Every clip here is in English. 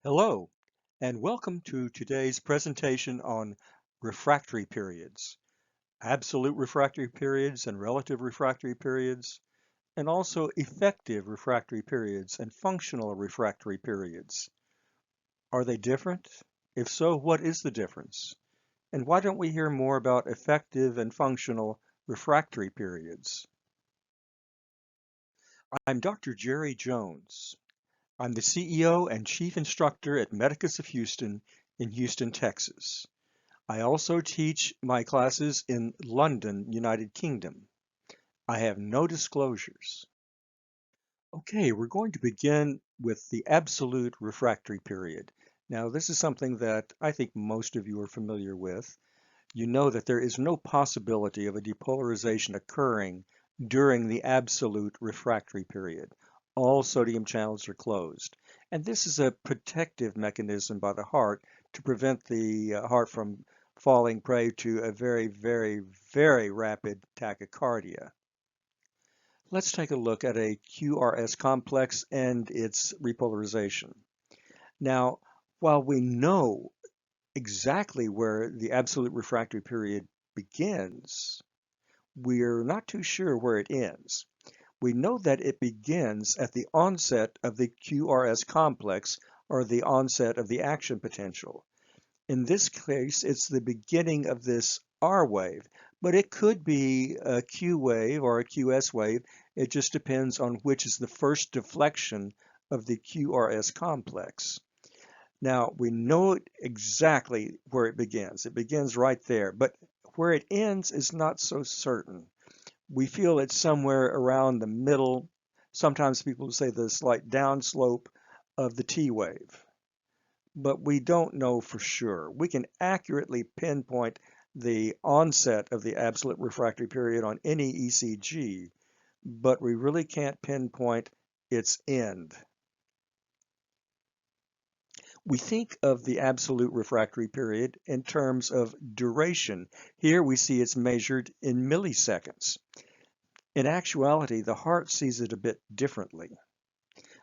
Hello, and welcome to today's presentation on refractory periods, absolute refractory periods and relative refractory periods, and also effective refractory periods and functional refractory periods. Are they different? If so, what is the difference? And why don't we hear more about effective and functional refractory periods? I'm Dr. Jerry Jones. I'm the CEO and Chief Instructor at Medicus of Houston in Houston, Texas. I also teach my classes in London, United Kingdom. I have no disclosures. Okay, we're going to begin with the absolute refractory period. Now, this is something that I think most of you are familiar with. You know that there is no possibility of a depolarization occurring during the absolute refractory period. All sodium channels are closed. And this is a protective mechanism by the heart to prevent the heart from falling prey to a very, very, very rapid tachycardia. Let's take a look at a QRS complex and its repolarization. Now, while we know exactly where the absolute refractory period begins, we're not too sure where it ends. We know that it begins at the onset of the QRS complex, or the onset of the action potential. In this case, it's the beginning of this R wave, but it could be a Q wave or a QS wave. It just depends on which is the first deflection of the QRS complex. Now, we know exactly where it begins. It begins right there, but where it ends is not so certain. We feel it's somewhere around the middle. Sometimes people say the slight downslope of the T wave, but we don't know for sure. We can accurately pinpoint the onset of the absolute refractory period on any ECG, but we really can't pinpoint its end. We think of the absolute refractory period in terms of duration. Here we see it's measured in milliseconds. In actuality, the heart sees it a bit differently.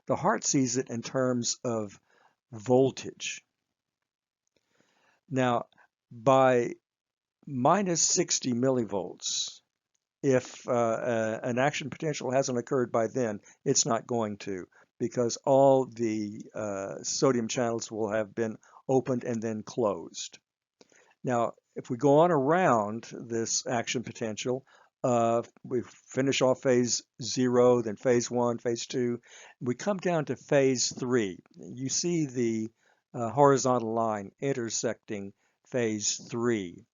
The heart sees it in terms of voltage. Now, by minus 60 millivolts, if an action potential hasn't occurred by then, it's not going to, because all the sodium channels will have been opened and then closed. Now, if we go on around this action potential, we finish off phase 0, then phase 1, phase 2. We come down to phase 3. You see the horizontal line intersecting phase 3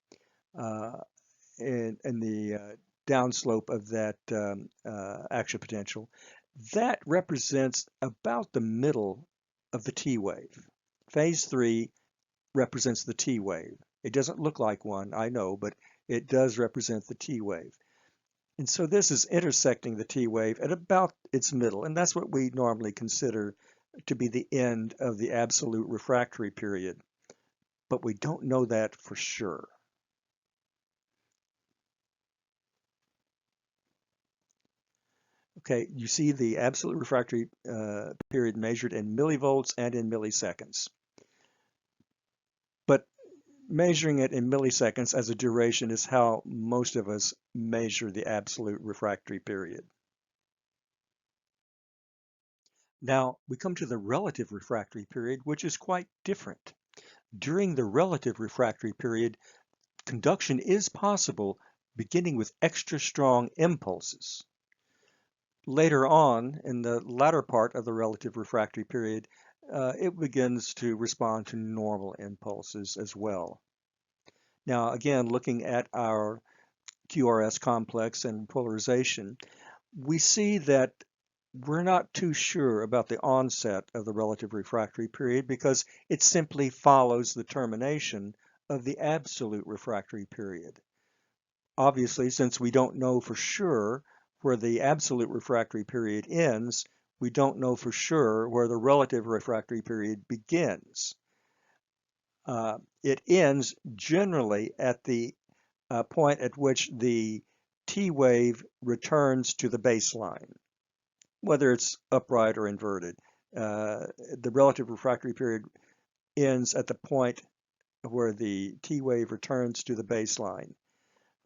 in the downslope of that action potential. That represents about the middle of the T wave. Phase 3 represents the T wave. It doesn't look like one, I know, but it does represent the T wave. And so this is intersecting the T wave at about its middle, and that's what we normally consider to be the end of the absolute refractory period. But we don't know that for sure. Okay, you see the absolute refractory period measured in millivolts and in milliseconds. But measuring it in milliseconds as a duration is how most of us measure the absolute refractory period. Now we come to the relative refractory period, which is quite different. During the relative refractory period, conduction is possible beginning with extra strong impulses. Later on, in the latter part of the relative refractory period, it begins to respond to normal impulses as well. Now, again, looking at our QRS complex and polarization, we see that we're not too sure about the onset of the relative refractory period because it simply follows the termination of the absolute refractory period. Obviously, since we don't know for sure where the absolute refractory period ends, we don't know for sure where the relative refractory period begins. It ends generally at the point at which the T wave returns to the baseline, whether it's upright or inverted. the relative refractory period ends at the point where the T wave returns to the baseline.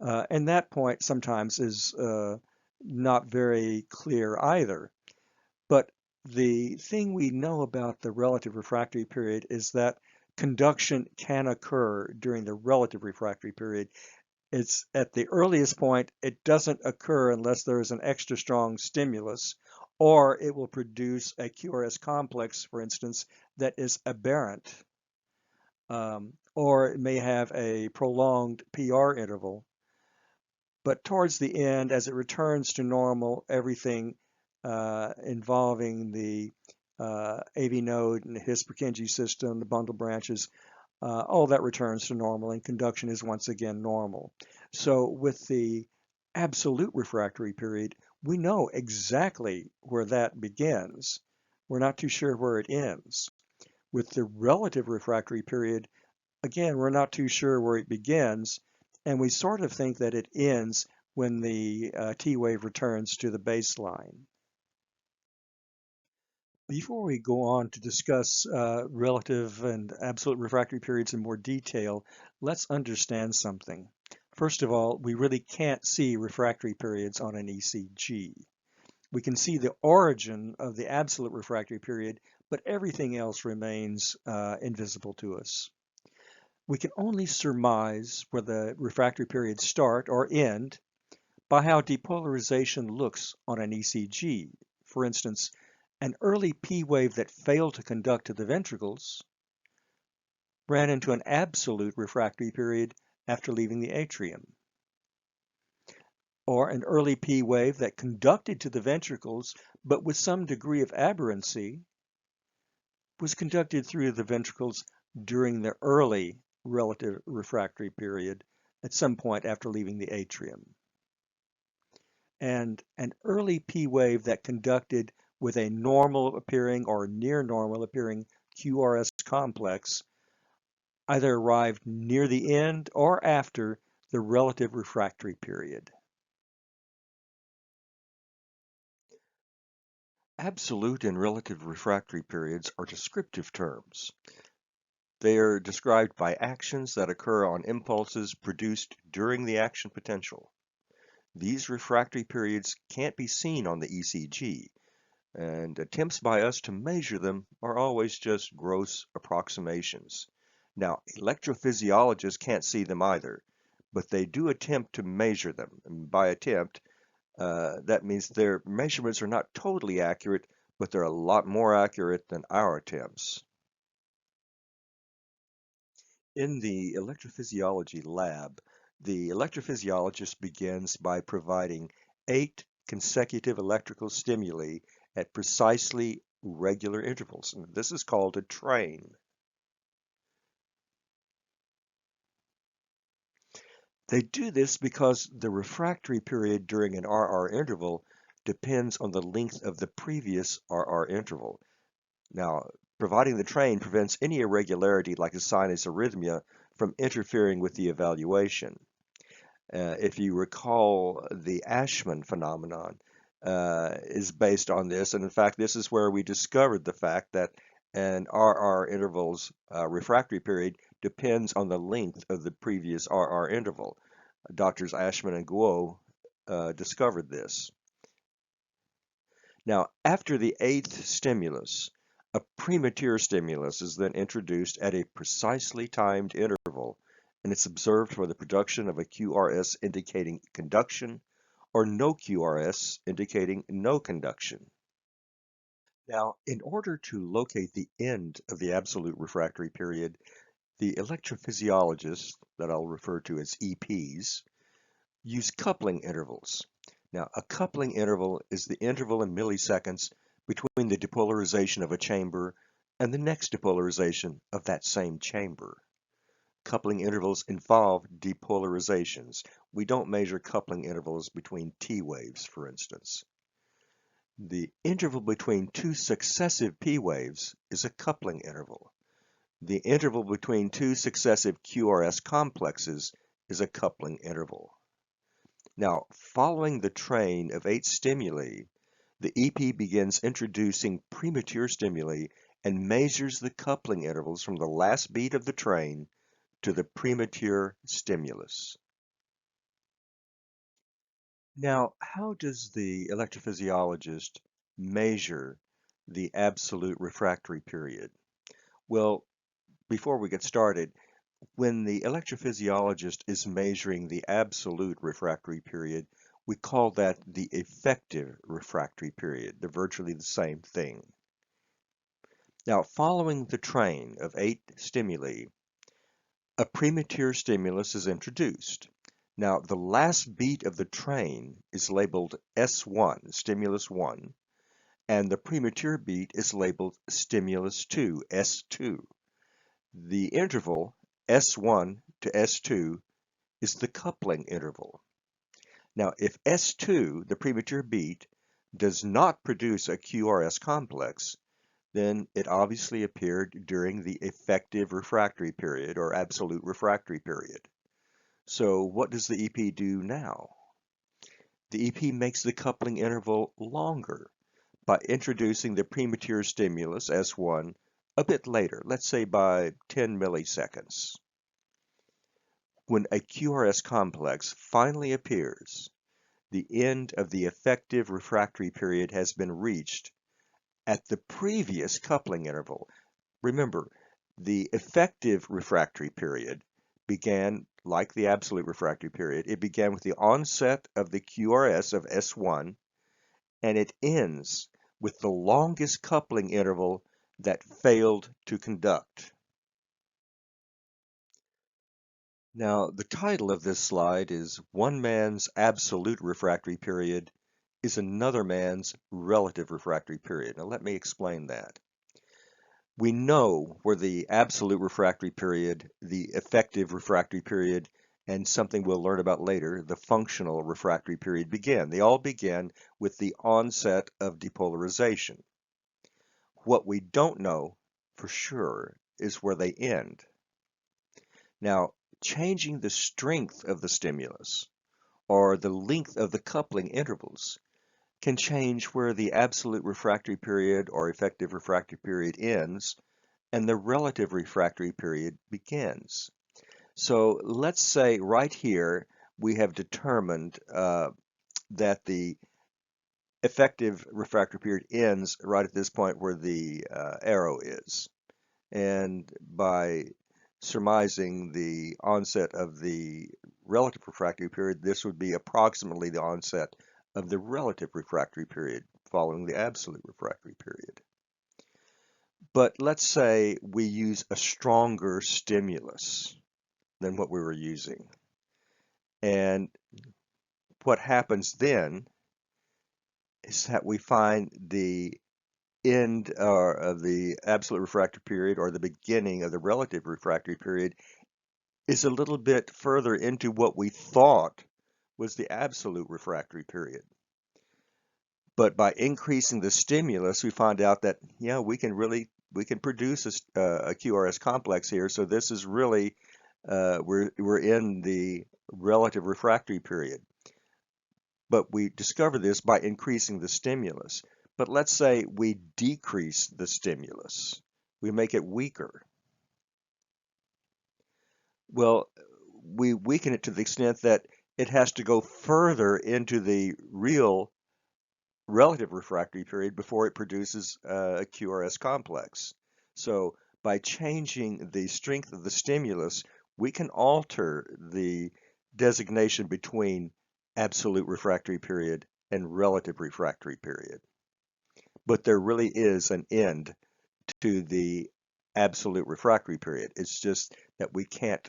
And that point sometimes is not very clear either. But the thing we know about the relative refractory period is that conduction can occur during the relative refractory period. It's at the earliest point, it doesn't occur unless there is an extra strong stimulus, or it will produce a QRS complex, for instance, that is aberrant, or it may have a prolonged PR interval. But towards the end, as it returns to normal, everything involving the AV node and the His-Purkinje system, the bundle branches, all that returns to normal, and conduction is once again normal. So with the absolute refractory period, we know exactly where that begins. We're not too sure where it ends. With the relative refractory period, again, we're not too sure where it begins, and we sort of think that it ends when the T wave returns to the baseline. Before we go on to discuss relative and absolute refractory periods in more detail, let's understand something. First of all, we really can't see refractory periods on an ECG. We can see the origin of the absolute refractory period, but everything else remains invisible to us. We can only surmise where the refractory periods start or end by how depolarization looks on an ECG. For instance, an early P wave that failed to conduct to the ventricles ran into an absolute refractory period after leaving the atrium. Or an early P wave that conducted to the ventricles, but with some degree of aberrancy, was conducted through the ventricles during the early relative refractory period at some point after leaving the atrium. And an early P wave that conducted with a normal appearing or near normal appearing QRS complex either arrived near the end or after the relative refractory period. Absolute and relative refractory periods are descriptive terms. They are described by actions that occur on impulses produced during the action potential. These refractory periods can't be seen on the ECG, and attempts by us to measure them are always just gross approximations. Now, electrophysiologists can't see them either, but they do attempt to measure them. And by attempt, that means their measurements are not totally accurate, but they're a lot more accurate than our attempts. In the electrophysiology lab, the electrophysiologist begins by providing 8 consecutive electrical stimuli at precisely regular intervals. And this is called a train. They do this because the refractory period during an RR interval depends on the length of the previous RR interval. Now, providing the train prevents any irregularity like a sinus arrhythmia from interfering with the evaluation. If you recall, the Ashman phenomenon is based on this, and in fact, this is where we discovered the fact that an RR interval's refractory period depends on the length of the previous RR interval. Doctors Ashman and Guo discovered this. Now, after the 8th stimulus, a premature stimulus is then introduced at a precisely timed interval, and it's observed for the production of a QRS indicating conduction or no QRS indicating no conduction. Now, in order to locate the end of the absolute refractory period, the electrophysiologists, that I'll refer to as EPs, use coupling intervals. Now, a coupling interval is the interval in milliseconds between the depolarization of a chamber and the next depolarization of that same chamber. Coupling intervals involve depolarizations. We don't measure coupling intervals between T waves, for instance. The interval between 2 successive P waves is a coupling interval. The interval between 2 successive QRS complexes is a coupling interval. Now, following the train of 8 stimuli, the EP begins introducing premature stimuli and measures the coupling intervals from the last beat of the train to the premature stimulus. Now, how does the electrophysiologist measure the absolute refractory period? Well, before we get started, when the electrophysiologist is measuring the absolute refractory period, we call that the effective refractory period. They're virtually the same thing. Now, following the train of 8 stimuli, a premature stimulus is introduced. Now, the last beat of the train is labeled S1, stimulus 1, and the premature beat is labeled stimulus 2, S2. The interval S1 to S2 is the coupling interval. Now, if S2, the premature beat, does not produce a QRS complex, then it obviously appeared during the effective refractory period or absolute refractory period. So what does the EP do now? The EP makes the coupling interval longer by introducing the premature stimulus, S1, a bit later, let's say by 10 milliseconds. When a QRS complex finally appears, the end of the effective refractory period has been reached at the previous coupling interval. Remember, the effective refractory period began like the absolute refractory period. It began with the onset of the QRS of S1, and it ends with the longest coupling interval that failed to conduct. Now, the title of this slide is One Man's Absolute Refractory Period is Another Man's Relative Refractory Period. Now, let me explain that. We know where the absolute refractory period, the effective refractory period, and something we'll learn about later, the functional refractory period began. They all began with the onset of depolarization. What we don't know for sure is where they end. Now, changing the strength of the stimulus or the length of the coupling intervals can change where the absolute refractory period or effective refractory period ends and the relative refractory period begins. So let's say right here we have determined that the effective refractory period ends right at this point where the arrow is. And by surmising the onset of the relative refractory period, this would be approximately the onset of the relative refractory period following the absolute refractory period. But let's say we use a stronger stimulus than what we were using. And what happens then is that we find the end of the absolute refractory period or the beginning of the relative refractory period is a little bit further into what we thought was the absolute refractory period. But by increasing the stimulus, we find out that, yeah, we can produce a QRS complex here. So this is really, we're in the relative refractory period. But we discover this by increasing the stimulus. But let's say we decrease the stimulus. We make it weaker. Well, we weaken it to the extent that it has to go further into the real relative refractory period before it produces a QRS complex. So by changing the strength of the stimulus, we can alter the designation between absolute refractory period and relative refractory period. But there really is an end to the absolute refractory period. It's just that we can't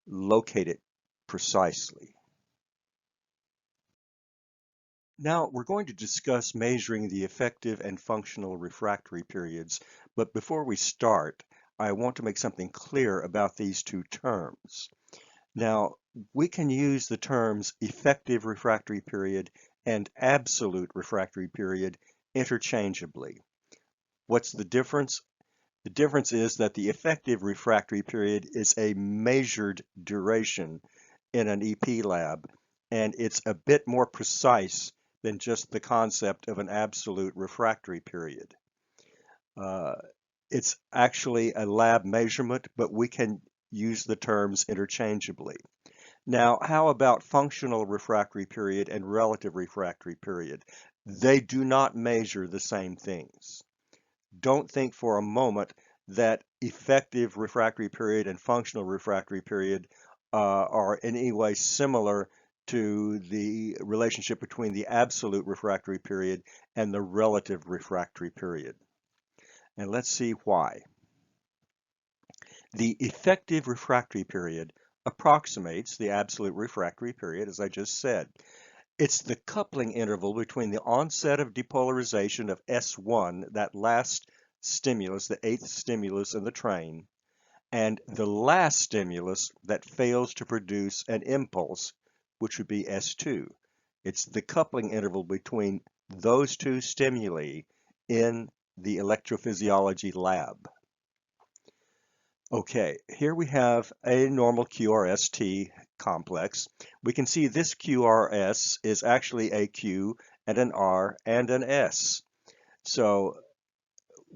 locate it precisely. Now we're going to discuss measuring the effective and functional refractory periods, but before we start, I want to make something clear about these two terms. Now, we can use the terms effective refractory period and absolute refractory period interchangeably. What's the difference? The difference is that the effective refractory period is a measured duration in an EP lab, and it's a bit more precise than just the concept of an absolute refractory period. It's actually a lab measurement, but we can use the terms interchangeably. Now, how about functional refractory period and relative refractory period? They do not measure the same things. Don't think for a moment that effective refractory period and functional refractory period are in any way similar to the relationship between the absolute refractory period and the relative refractory period. And let's see why. The effective refractory period approximates the absolute refractory period, as I just said. It's the coupling interval between the onset of depolarization of S1, that last stimulus, the eighth stimulus in the train, and the last stimulus that fails to produce an impulse, which would be S2. It's the coupling interval between those two stimuli in the electrophysiology lab. Okay, here we have a normal QRST complex. We can see this QRS is actually a Q and an R and an S. So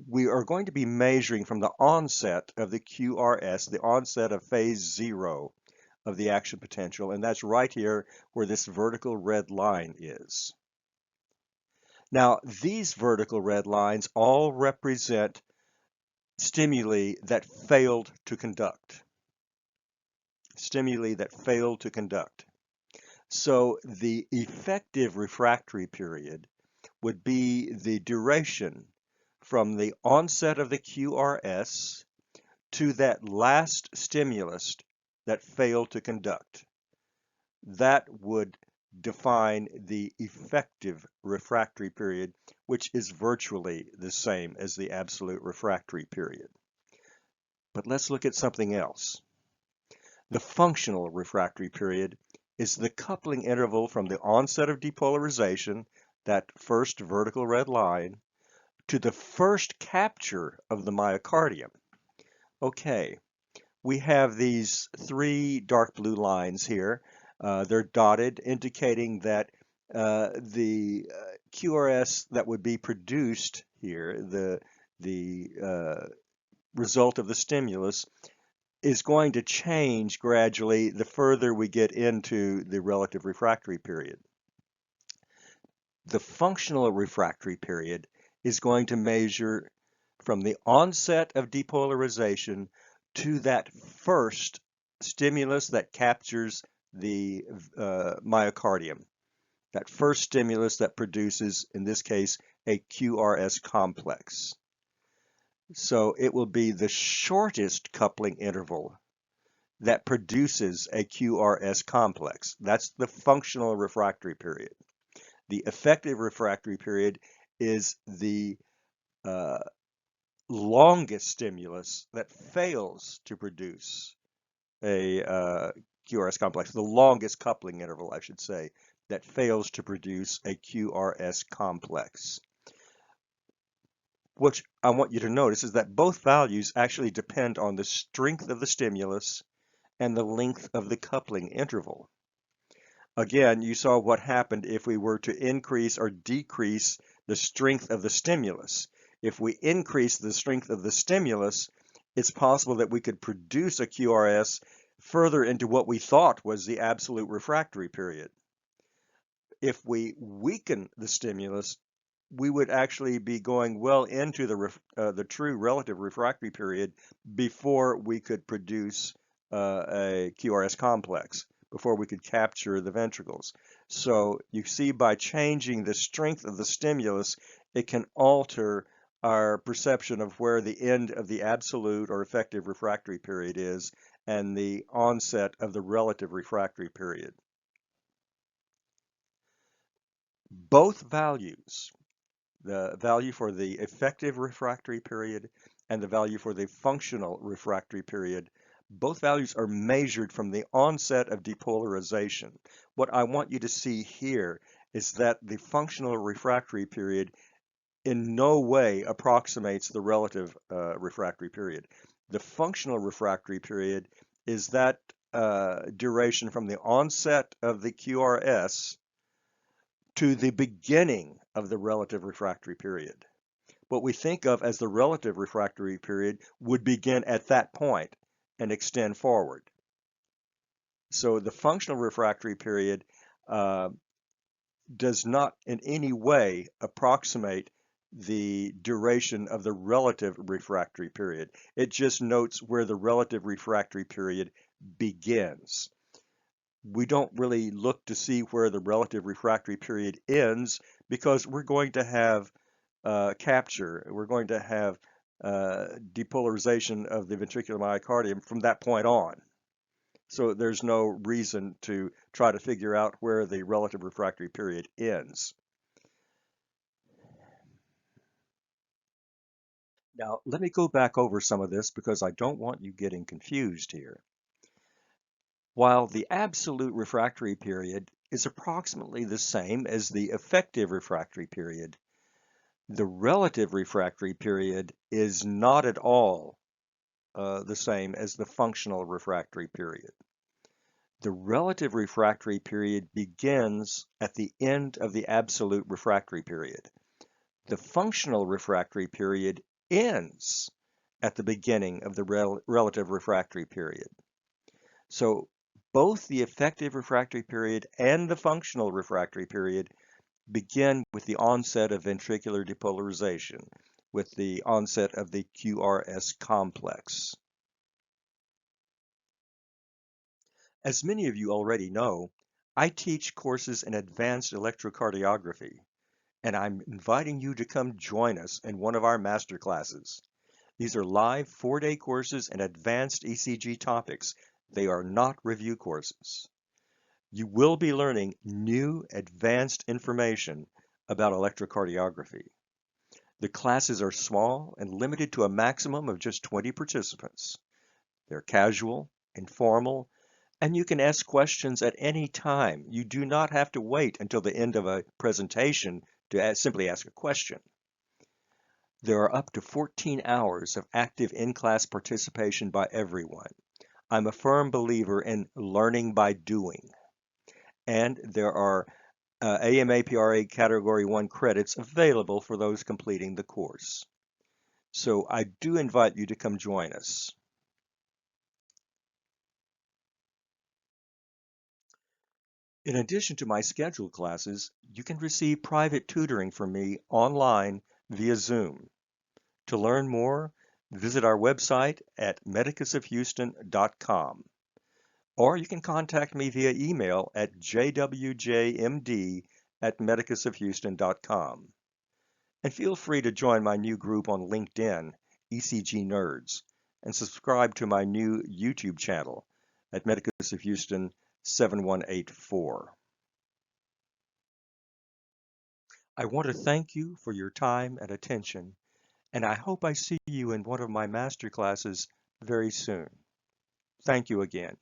we are going to be measuring from the onset of the QRS, the onset of phase 0 of the action potential, and that's right here where this vertical red line is. Now, these vertical red lines all represent stimuli that failed to conduct. Stimuli that failed to conduct. So the effective refractory period would be the duration from the onset of the QRS to that last stimulus that failed to conduct. That would define the effective refractory period, which is virtually the same as the absolute refractory period. But let's look at something else. The functional refractory period is the coupling interval from the onset of depolarization, that first vertical red line, to the first capture of the myocardium. Okay, we have these three dark blue lines here. They're dotted, indicating that the QRS that would be produced here, the result of the stimulus, is going to change gradually the further we get into the relative refractory period. The functional refractory period is going to measure from the onset of depolarization to that first stimulus that captures the myocardium, that first stimulus that produces, in this case, a QRS complex. So it will be the shortest coupling interval that produces a QRS complex. That's the functional refractory period. The effective refractory period is the longest stimulus that fails to produce a QRS complex, the longest coupling interval, I should say, that fails to produce a QRS complex. What I want you to notice is that both values actually depend on the strength of the stimulus and the length of the coupling interval. Again, you saw what happened if we were to increase or decrease the strength of the stimulus. If we increase the strength of the stimulus, it's possible that we could produce a QRS further into what we thought was the absolute refractory period. If we weaken the stimulus, we would actually be going well into the true relative refractory period before we could produce a QRS complex, before we could capture the ventricles. So you see, by changing the strength of the stimulus, it can alter our perception of where the end of the absolute or effective refractory period is and the onset of the relative refractory period. Both values, the value for the effective refractory period and the value for the functional refractory period, both values are measured from the onset of depolarization. What I want you to see here is that the functional refractory period in no way approximates the relative refractory period. The functional refractory period is that duration from the onset of the QRS to the beginning of the relative refractory period. What we think of as the relative refractory period would begin at that point and extend forward. So the functional refractory period does not in any way approximate the duration of the relative refractory period. It just notes where the relative refractory period begins. We don't really look to see where the relative refractory period ends because we're going to have capture, we're going to have depolarization of the ventricular myocardium from that point on. So there's no reason to try to figure out where the relative refractory period ends. Now, let me go back over some of this because I don't want you getting confused here. While the absolute refractory period is approximately the same as the effective refractory period, the relative refractory period is not at all the same as the functional refractory period. The relative refractory period begins at the end of the absolute refractory period. The functional refractory period ends at the beginning of the relative refractory period. So both the effective refractory period and the functional refractory period begin with the onset of ventricular depolarization, with the onset of the QRS complex. As many of you already know, I teach courses in advanced electrocardiography, and I'm inviting you to come join us in one of our master classes. These are live 4-day courses in advanced ECG topics. They are not review courses. You will be learning new advanced information about electrocardiography. The classes are small and limited to a maximum of just 20 participants. They're casual, informal, and you can ask questions at any time. You do not have to wait until the end of a presentation to simply ask a question. There are up to 14 hours of active in-class participation by everyone. I'm a firm believer in learning by doing. And there are AMA-PRA Category 1 credits available for those completing the course. So I do invite you to come join us. In addition to my scheduled classes, you can receive private tutoring from me online via Zoom. To learn more, visit our website at medicusofhouston.com. Or you can contact me via email at jwjmd@medicusofhouston.com. And feel free to join my new group on LinkedIn, ECG Nerds, and subscribe to my new YouTube channel at Medicus of Houston 7184. I want to thank you for your time and attention, and I hope I see you in one of my master classes very soon. Thank you again.